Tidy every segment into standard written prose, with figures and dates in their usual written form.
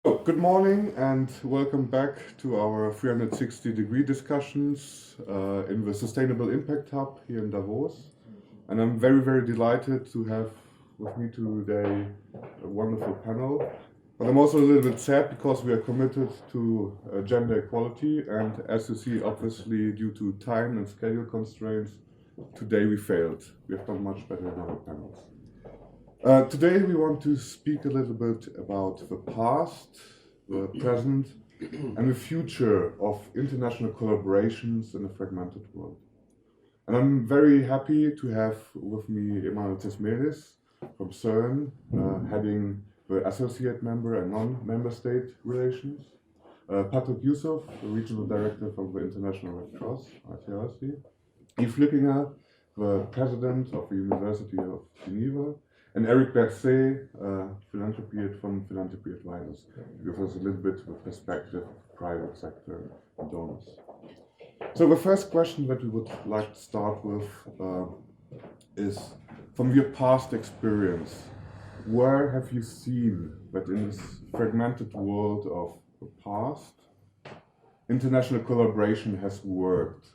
Good morning and welcome back to our 360-degree discussions in the Sustainable Impact Hub here in Davos. And I'm very, very delighted to have with me today a wonderful panel. But I'm also a little bit sad because we are committed to gender equality. And as you see, obviously, due to time and schedule constraints, today we failed. We have done much better in other panels. Today we want to speak a little bit about the past, the present, and the future of international collaborations in a fragmented world. And I'm very happy to have with me Emmanuel Tsesmelis from CERN, heading the associate member and non-member state relations. Youssef, the regional director from the International Red Cross, ICRC. Yves, the president of the University of Geneva. And Berseth, Philanthropy from Philanthropy Advisors, to give us a little bit of a perspective of private sector and donors. So the first question that we would like to start with is, from your past experience, where have you seen that in this fragmented world of the past, international collaboration has worked?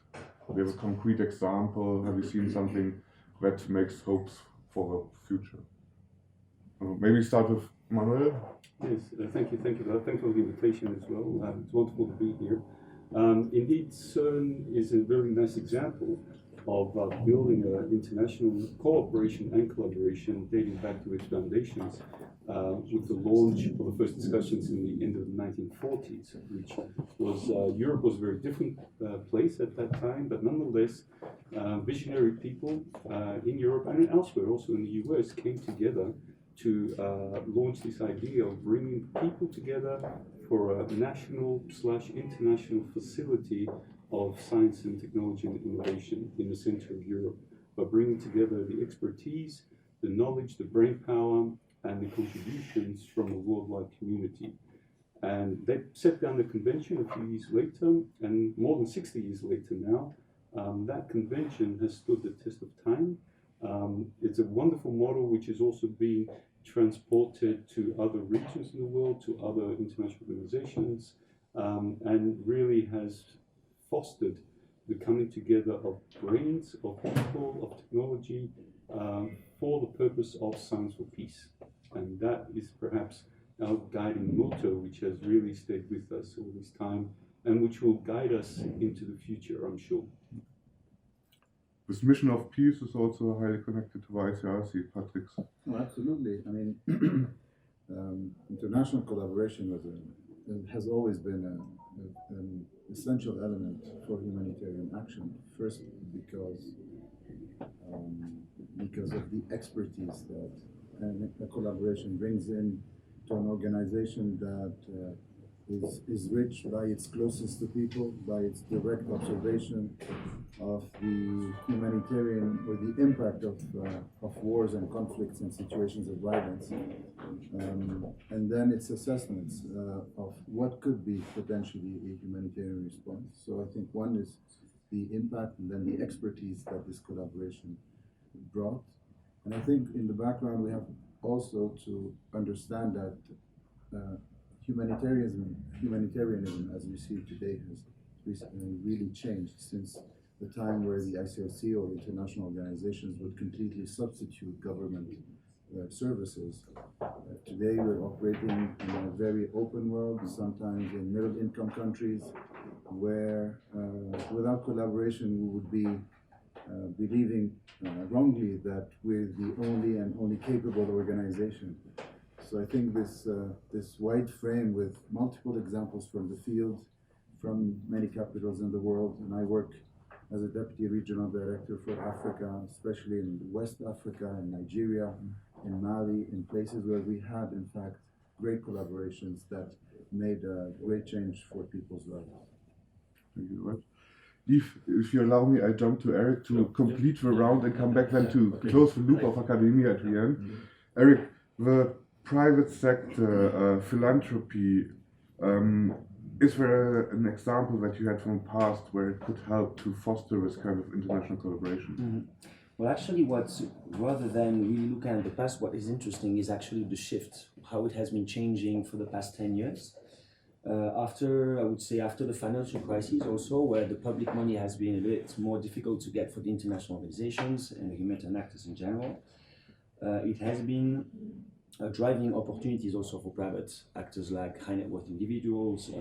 Do you have a concrete example? Have you seen something that makes hopes for the future? Maybe start with Emmanuel. Yes, thank you for that. Thanks for the invitation as well. It's wonderful to be here. Indeed, CERN is a very nice example of building an international cooperation and collaboration dating back to its foundations with the launch of the first discussions in the end of the 1940s, which was Europe was a very different place at that time, but nonetheless, visionary people in Europe and elsewhere, also in the US, came together to launch this idea of bringing people together for a national/international facility of science and technology and innovation in the center of Europe, by bringing together the expertise, the knowledge, the brain power, and the contributions from a worldwide community. And they set down the convention a few years later, and more than 60 years later now, that convention has stood the test of time. It's a wonderful model which is also being transported to other regions in the world, to other international organizations, and really has fostered the coming together of brains, of people, of technology, for the purpose of science for peace. And that is perhaps our guiding motto, which has really stayed with us all this time, and which will guide us into the future, I'm sure. This mission of peace is also highly connected to ICRC, Patrick. Oh, absolutely. I mean, international collaboration has always been an essential element for humanitarian action. First, because of the expertise that a collaboration brings in to an organization that is rich by its closest to people, by its direct observation of the humanitarian or the impact of wars and conflicts and situations of violence, and then its assessments of what could be potentially a humanitarian response. So I think one is the impact, and then the expertise that this collaboration brought. And I think in the background we have also to understand that humanitarianism as we see it today has recently really changed since the time where the ICRC or international organizations would completely substitute government services. Today we're operating in a very open world, sometimes in middle-income countries, where without collaboration we would be believing wrongly that we're the only capable organization. So I think this wide frame with multiple examples from the field, from many capitals in the world, and I work as a deputy regional director for Africa, especially in West Africa, in Nigeria, in Mali, in places where we had, in fact, great collaborations that made a great change for people's lives. Thank you very much. Yves, if you allow me, I jump to Eric to complete the round and come back then to close the loop of academia at the end. Eric, the private sector, philanthropy, is there an example that you had from the past where it could help to foster this kind of international collaboration? Well, actually, rather than really looking at the past, what is interesting is actually the shift, how it has been changing for the past 10 years. I would say, after the financial crisis also, where the public money has been a bit more difficult to get for the international organizations and the humanitarian actors in general, it has been driving opportunities also for private actors like high net worth individuals,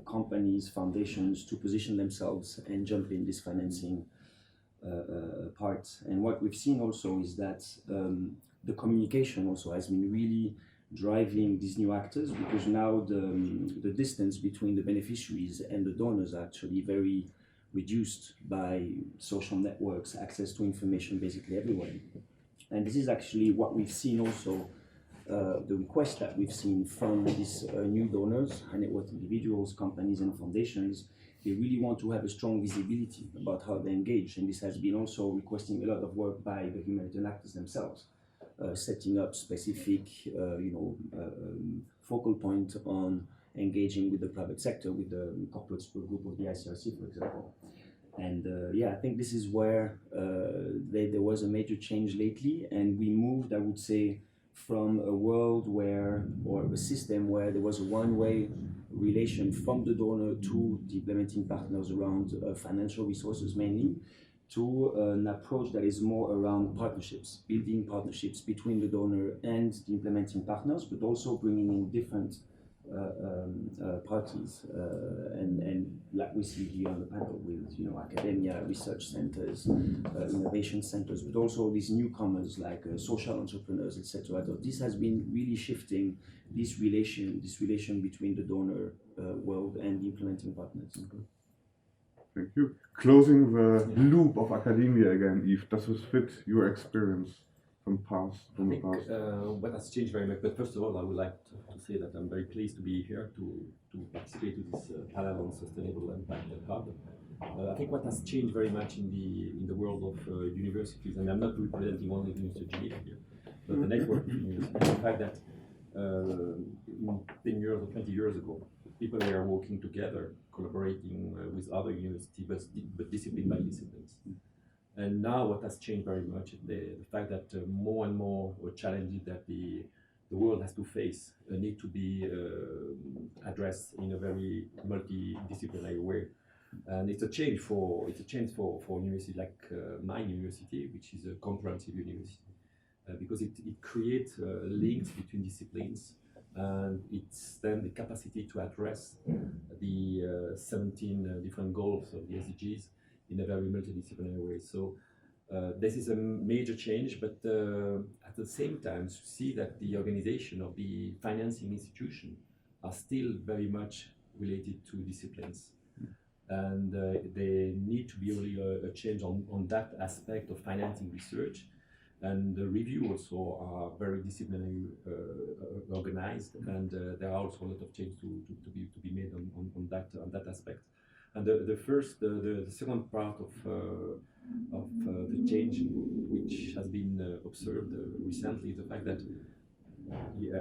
companies, foundations to position themselves and jump in this financing part. And what we've seen also is that the communication also has been really driving these new actors, because now the distance between the beneficiaries and the donors are actually very reduced by social networks, access to information basically everywhere. And this is actually what we've seen also, the request that we've seen from these new donors, high net worth individuals, companies and foundations. They really want to have a strong visibility about how they engage, and this has been also requesting a lot of work by the humanitarian actors themselves, setting up specific, focal point on engaging with the private sector, with the corporate support group of the ICRC, for example. And I think this is where there was a major change lately, and we moved, I would say, from a world or a system where there was a one-way relation from the donor to the implementing partners around financial resources mainly, to an approach that is more around partnerships, building partnerships between the donor and the implementing partners, but also bringing in different parties, and like we see here on the panel with academia, research centers, innovation centers, but also these newcomers like social entrepreneurs, etc. So this has been really shifting this relation between the donor world and the implementing partners. Thank you. Closing the loop of academia again, Yves, does this fit your experience from the past? What has changed very much, but first of all, I would like to say that I'm very pleased to be here to participate to this panel on sustainable impact hub. I think what has changed very much in the world of universities, and I'm not representing only the University of Geneva here, but the network of universities, the fact that 10 years or 20 years ago, people were working together, collaborating with other universities, but discipline by disciplines. And now what has changed very much is the fact that more and more challenges that the world has to face need to be addressed in a very multidisciplinary way. And it's a change for university like my university, which is a comprehensive university, because it creates links between disciplines, and it's then the capacity to address the 17 different goals of the SDGs in a very multidisciplinary way. So this is a major change, but at the same time, to see that the organization of the financing institution are still very much related to disciplines. And there need to be really a change on that aspect of financing research. And the review also are very disciplinary organized, and there are also a lot of change to be made on that aspect. And the second part of the change which has been observed recently is the fact that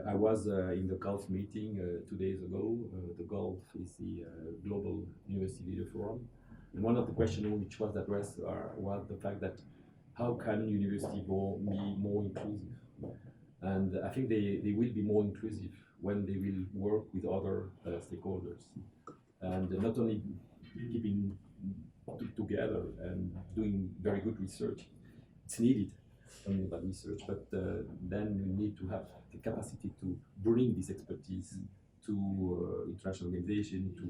I was in the Gulf meeting 2 days ago. The Gulf is the Global University Leader Forum, and one of the questions which was addressed was the fact that how can university be more inclusive? And I think they will be more inclusive when they will work with other stakeholders, and not only keeping together and doing very good research. It's needed, only about research, but then we need to have the capacity to bring this expertise to international organizations, to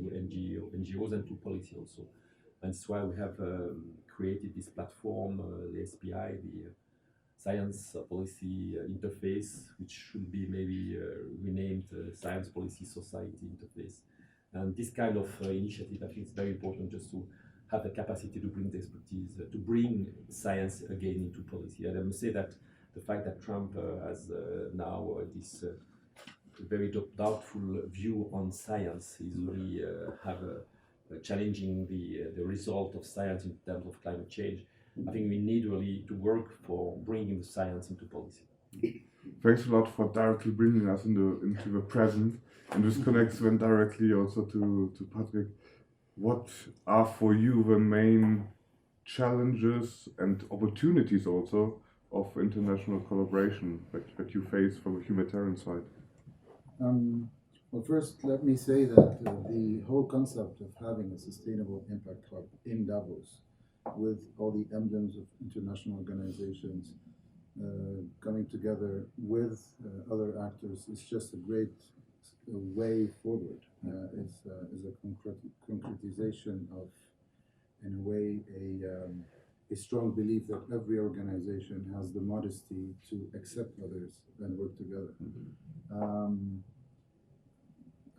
NGOs, and to policy also. And that's why we have created this platform, the SPI, the Science Policy Interface, which should be maybe renamed Science Policy Society Interface. And this kind of initiative, I think it's very important just to have the capacity to bring the expertise, to bring science again into policy. And I must say that the fact that Trump has now this very doubtful view on science is really challenging the result of science in terms of climate change. I think we need really to work for bringing the science into policy. Thanks a lot for directly bringing us into the present, and this connects then directly also to Patrick. What are for you the main challenges and opportunities also of international collaboration that you face from a humanitarian side? Well, first, let me say that the whole concept of having a sustainable impact hub in Davos, with all the emblems of international organizations coming together with other actors, is just a great way forward. Is a concretization of, in a way, a strong belief that every organization has the modesty to accept others and work together.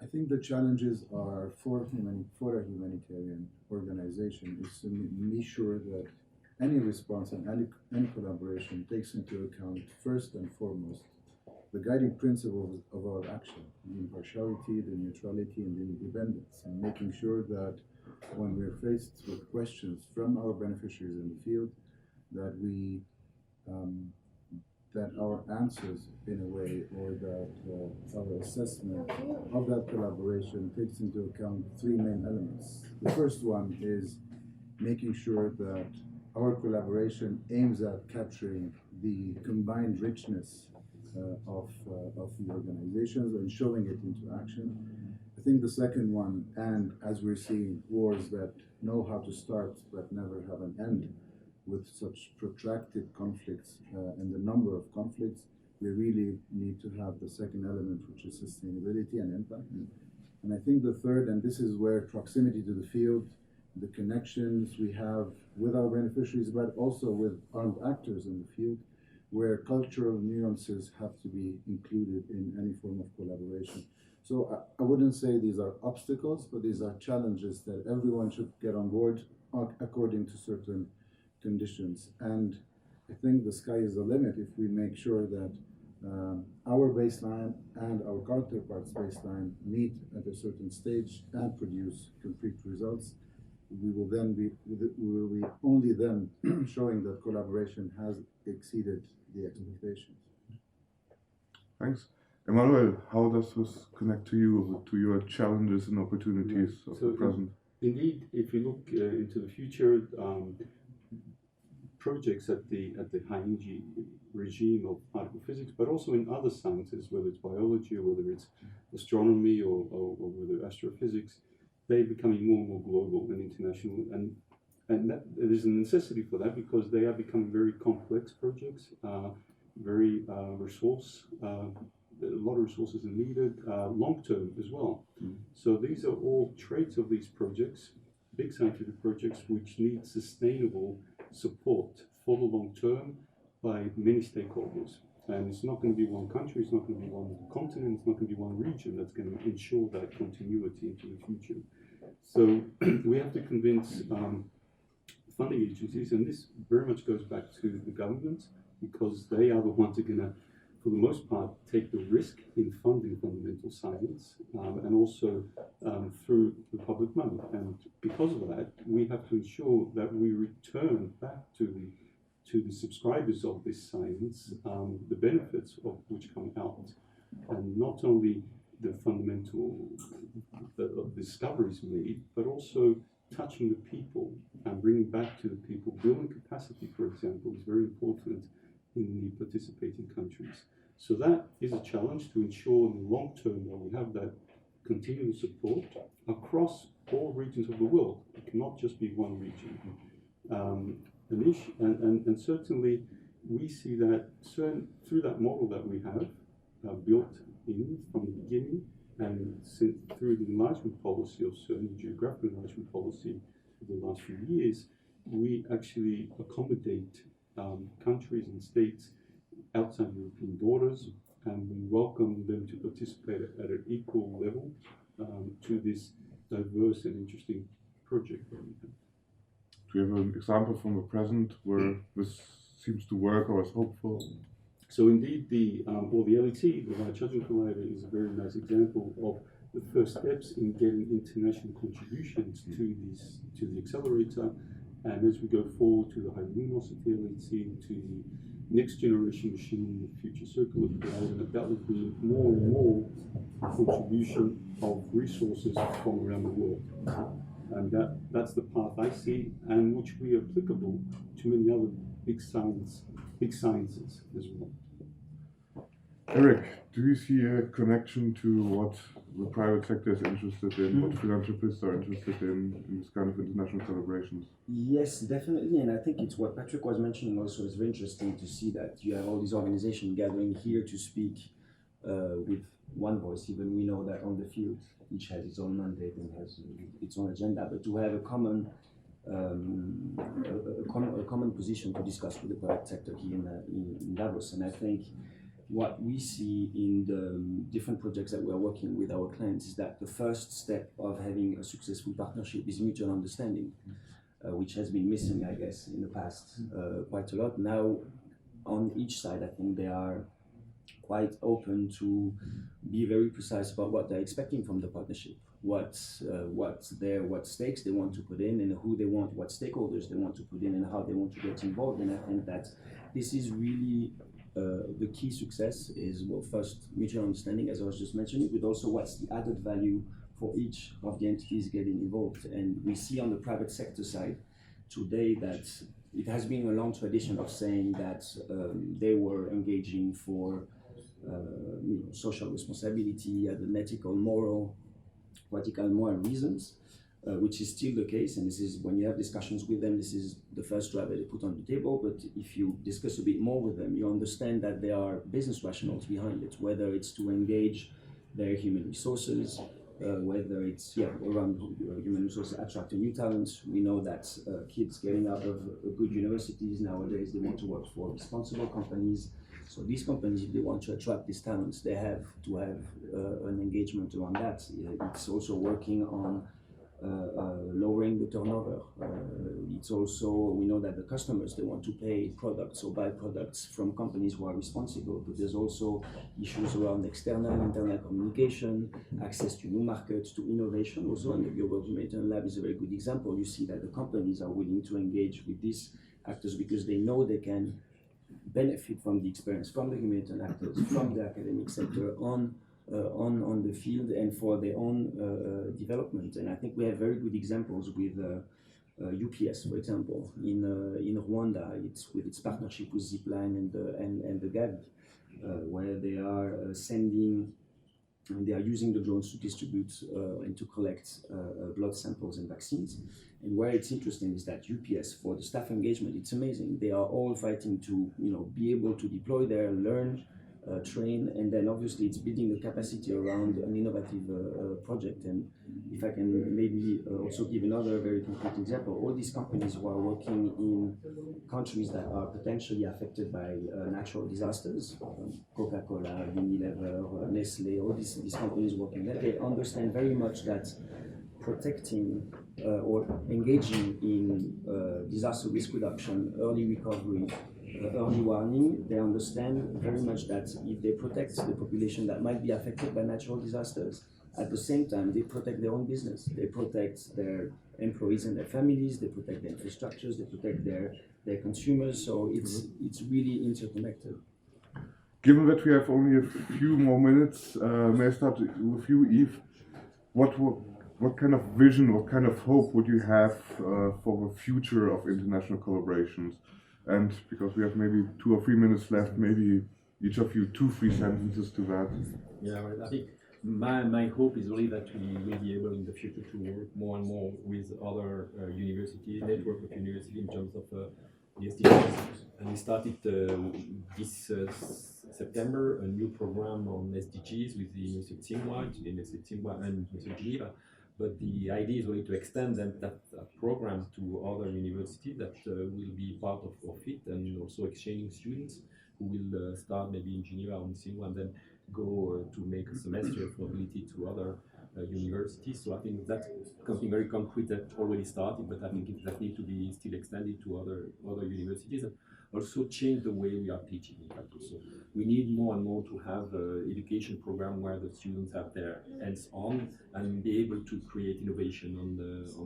I think the challenges are for a humanitarian organization is to be sure that any response and any collaboration takes into account first and foremost the guiding principles of our action, the impartiality, the neutrality, and the independence, and making sure that when we're faced with questions from our beneficiaries in the field, that we that our answers, in a way, or that our assessment of that collaboration takes into account three main elements. The first one is making sure that our collaboration aims at capturing the combined richness of the organizations and showing it into action. I think the second one, and as we're seeing wars that know how to start but never have an end, with such protracted conflicts and the number of conflicts, we really need to have the second element, which is sustainability and impact. And I think the third, and this is where proximity to the field, the connections we have with our beneficiaries, but also with armed actors in the field, where cultural nuances have to be included in any form of collaboration. So I wouldn't say these are obstacles, but these are challenges that everyone should get on board according to certain conditions. And I think the sky is the limit if we make sure that our baseline and our counterparts' baseline meet at a certain stage and produce concrete results. We will be only then showing that collaboration has exceeded the expectations. Thanks. Emmanuel, how does this connect to you, to your challenges and opportunities of the present? Indeed, if you look into the future, projects at the high energy regime of particle physics, but also in other sciences, whether it's biology or whether it's astronomy or whether astrophysics, they're becoming more and more global and international, and that there's a necessity for that because they are becoming very complex projects, very resource. A lot of resources are needed, long term as well. So these are all traits of these projects, big scientific projects, which need sustainable support for the long term by many stakeholders. And it's not going to be one country, it's not going to be one continent, it's not going to be one region that's going to ensure that continuity into the future. So we have to convince funding agencies, and this very much goes back to the government, because they are the ones that are going to, for the most part, take the risk in funding fundamental science, and also through the public money. And because of that, we have to ensure that we return back to the subscribers of this science the benefits of which come out, and not only the fundamental discoveries made, but also touching the people and bringing back to the people. Building capacity, for example, is very important in the participating countries. So that is a challenge to ensure in the long term that we have that continual support across all regions of the world. It cannot just be one region. And certainly we see that CERN, through that model that we have built in from the beginning, and through the enlargement policy of CERN, the geographical enlargement policy of the last few years, we actually accommodate countries and states outside European borders, and we welcome them to participate at an equal level to this diverse and interesting project that we have. Do you have an example from the present where this seems to work or is hopeful? So indeed, the LET, the Large Hadron Collider, is a very nice example of the first steps in getting international contributions to the accelerator. And as we go forward to the high luminosity LET, to the next generation machine, the future circular collider, that would be more and more contribution of resources from around the world. And that's the path I see, and which will be applicable to many other big sciences as well. Eric, do you see a connection to what the private sector is interested in, what philanthropists are interested in this kind of international collaborations? Yes, definitely, and I think it's what Patrick was mentioning also is very interesting to see that you have all these organizations gathering here to speak with one voice, even we know that on the field each has its own mandate and has its own agenda, but to have a common position to discuss with the private sector here in Davos. And I think what we see in the different projects that we are working with our clients is that the first step of having a successful partnership is mutual understanding, which has been missing, I guess, in the past quite a lot. Now, on each side, I think they are quite open to be very precise about what they're expecting from the partnership, what stakes they want to put in, and who they want, what stakeholders they want to put in, and how they want to get involved. And I think that this is really the key success is, well, first mutual understanding, as I was just mentioning, but also what's the added value for each of the entities getting involved. And we see on the private sector side today that it has been a long tradition of saying that they were engaging for social responsibility, an ethical, moral, political, moral reasons, which is still the case. And this is when you have discussions with them, this is the first driver they put on the table. But if you discuss a bit more with them, you understand that there are business rationales behind it, whether it's to engage their human resources, whether it's around human resources, attracting new talents. We know that kids getting out of good universities nowadays, they want to work for responsible companies. So these companies, if they want to attract these talents, they have to have an engagement around that. It's also working on lowering the turnover. It's also, we know that the customers, they want to pay products or buy products from companies who are responsible, but there's also issues around external, internal communication, access to new markets, to innovation also, and the Global Humanitarian Lab is a very good example. You see that the companies are willing to engage with these actors because they know they can benefit from the experience from the humanitarian actors, from the academic sector on the field and for their own development. And I think we have very good examples with UPS, for example, in Rwanda. It's with its partnership with Zipline and the Gavi, where they are they are using the drones to distribute and to collect blood samples and vaccines. And where it's interesting is that UPS, for the staff engagement, it's amazing. They are all fighting to be able to deploy there, learn, train, and then obviously it's building the capacity around an innovative project. And if I can maybe also give another very concrete example, all these companies who are working in countries that are potentially affected by natural disasters, Coca-Cola, Unilever, Nestle, all these companies working there, they understand very much that protecting or engaging in disaster risk reduction, early recovery, early warning, they understand very much that if they protect the population that might be affected by natural disasters, at the same time they protect their own business, they protect their employees and their families, they protect their infrastructures, they protect their consumers. So it's really interconnected. Given that we have only a few more minutes, may I start with you, Yves? What kind of vision, what kind of hope would you have for the future of international collaborations? And because we have maybe 2 or 3 minutes left, maybe each of you 2-3 sentences to that. Yeah, I think my hope is really that we will be able in the future to work more and more with other universities, network of universities in terms of the SDGs. And we started this September a new program on SDGs with the University of Tsinghua and University of Geneva. But the idea is really to extend that program to other universities that will be part of it, and also exchanging students who will start maybe in Geneva or in Tsinghua and then go to make a semester of mobility to other universities. So I think that's something very concrete that already started, but I think that needs to be still extended to other universities. And also change the way we are teaching. In fact, also we need more and more to have an education program where the students have their hands on and be able to create innovation on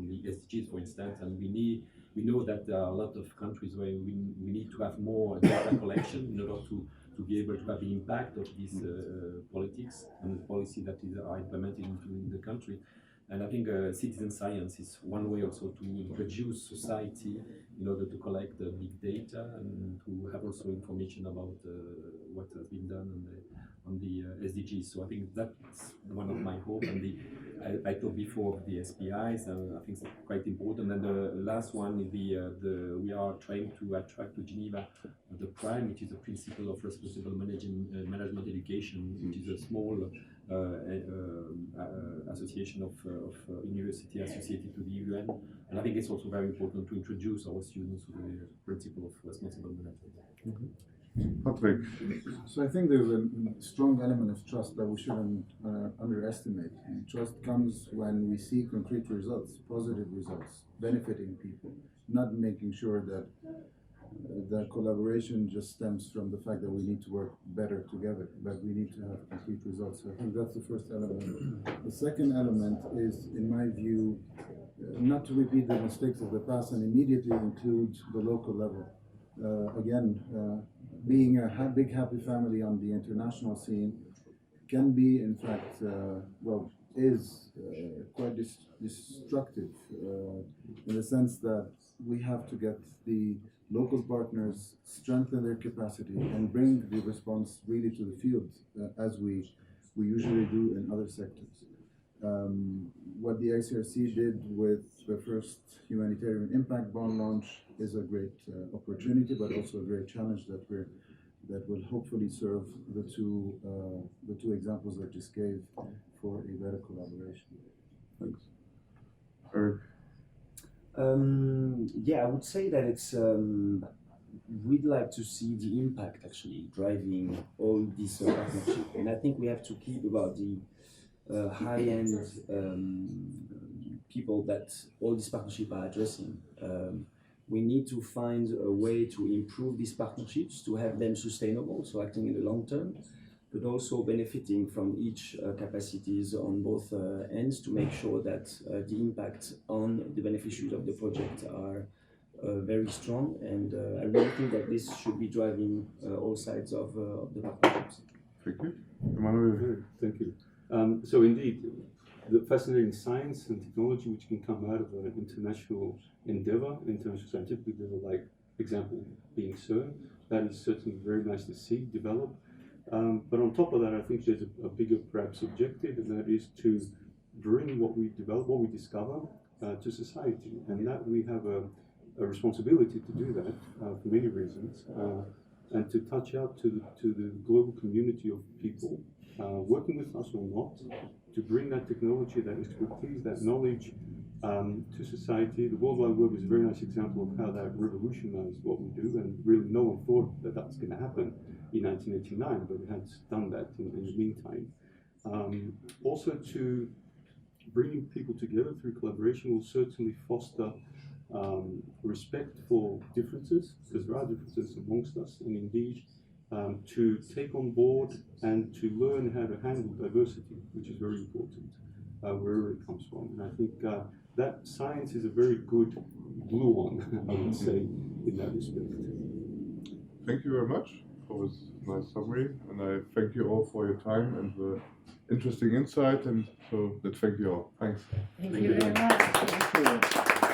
the SDGs, for instance. And we know that there are a lot of countries where we need to have more data collection in order to be able to have the impact of these politics and policy that are implemented into the country. And I think citizen science is one way also to introduce society in order to collect big data and to have also information about what has been done on the SDGs. So I think that's one of my hopes. And I talked before of the SPIs, and I think it's quite important. And the last one is we are trying to attract to Geneva the PRIME, which is the principle of responsible management education, which is a small association of university associated to the UN, and I think it's also very important to introduce our students to the principle of responsible management. Patrick. So I think there's a strong element of trust that we shouldn't underestimate. And trust comes when we see concrete results, positive results, benefiting people, not making sure that the collaboration just stems from the fact that we need to work better together, but we need to have concrete results. So I think that's the first element. The second element is, in my view, not to repeat the mistakes of the past and immediately include the local level. Being a big happy family on the international scene can be, in fact, is quite destructive in the sense that we have to get the local partners strengthen their capacity and bring the response really to the field as we usually do in other sectors. What the ICRC did with the first humanitarian impact bond launch is a great opportunity, but also a great challenge that will hopefully serve the two examples I just gave for a better collaboration. Thanks. Eric. I would say that it's we'd like to see the impact actually driving all this partnership, and I think we have to keep about the high-end people that all these partnerships are addressing. We need to find a way to improve these partnerships, to have them sustainable, so acting in the long term, but also benefiting from each capacities on both ends to make sure that the impact on the beneficiaries of the project are very strong. And I really think that this should be driving all sides of the partnerships. Thank you. Emmanuel. Thank you. So indeed, the fascinating science and technology which can come out of an international endeavor, international scientific endeavor, like example being CERN, that is certainly very nice to see develop. But on top of that, I think there's a bigger perhaps objective, and that is to bring what we develop, what we discover, to society, and that we have a responsibility to do that for many reasons, and to touch out to the global community of people working with us or not, to bring that technology, that expertise, that knowledge to society. The World Wide Web is a very nice example of how that revolutionized what we do, and really no one thought that that's going to happen in 1989, but we had done that in the meantime. Also, to bringing people together through collaboration will certainly foster respect for differences, because there are differences amongst us, and indeed to take on board and to learn how to handle diversity, which is very important, wherever it comes from. And I think that science is a very good glue on, I would say, in that respect. Thank you very much for this nice summary, and I thank you all for your time and the interesting insight, and so let's thank you all. Thanks. Thank you very much. Thank you.